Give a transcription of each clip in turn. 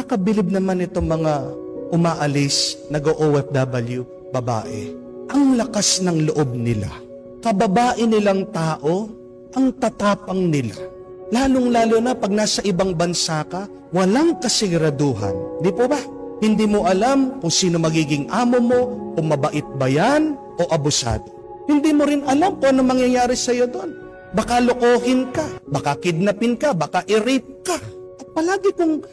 Nakakabilib naman itong mga umaalis, nag-OFW, babae. Ang lakas ng loob nila. Kababae nilang tao, ang tatapang nila. Lalong-lalo na pag nasa ibang bansa ka, walang kasiguraduhan. Di po ba? Hindi mo alam kung sino magiging amo mo, kung mabait ba yan o abusado. Hindi mo rin alam kung ano mangyayari sa'yo doon. Baka lokohin ka, baka kidnapin ka, baka i-rape ka. At palagi kong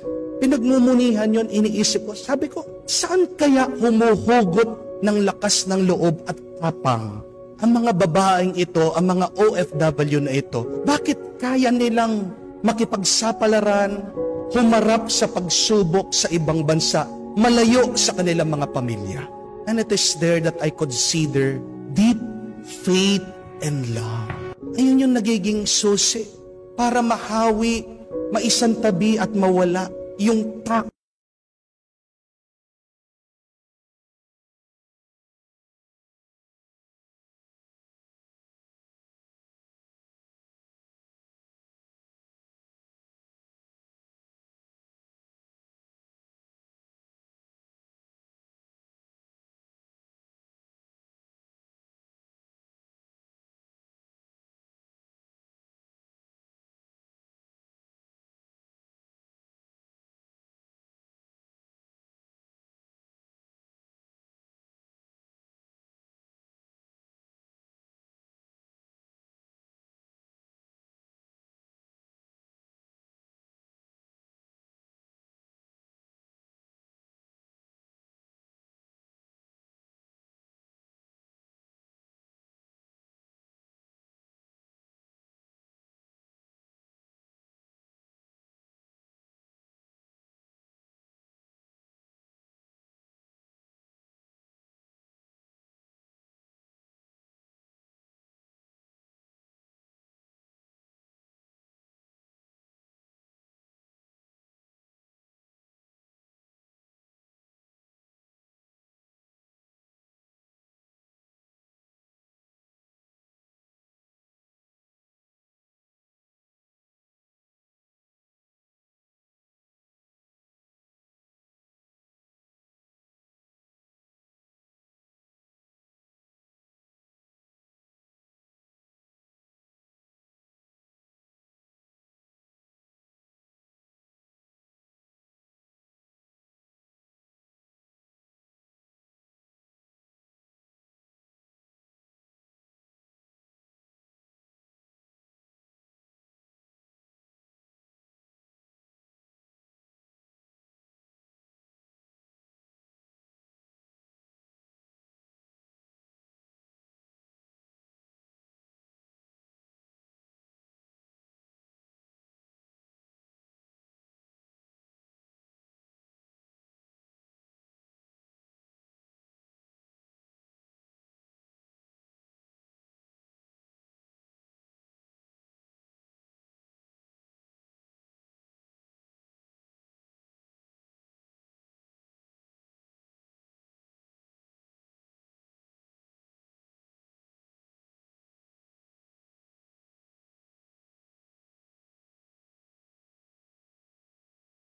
pinagmumunihan yon, iniisip ko, sabi ko, saan kaya humuhugot ng lakas ng loob at tapang ang mga babaeng ito, ang mga OFW na ito? Bakit kaya nilang makipagsapalaran, humarap sa pagsubok sa ibang bansa, malayo sa kanilang mga pamilya? And it is there that I consider deep faith and love. Ayun yung nagiging susi para mahawi, maisantabi at mawala yung takot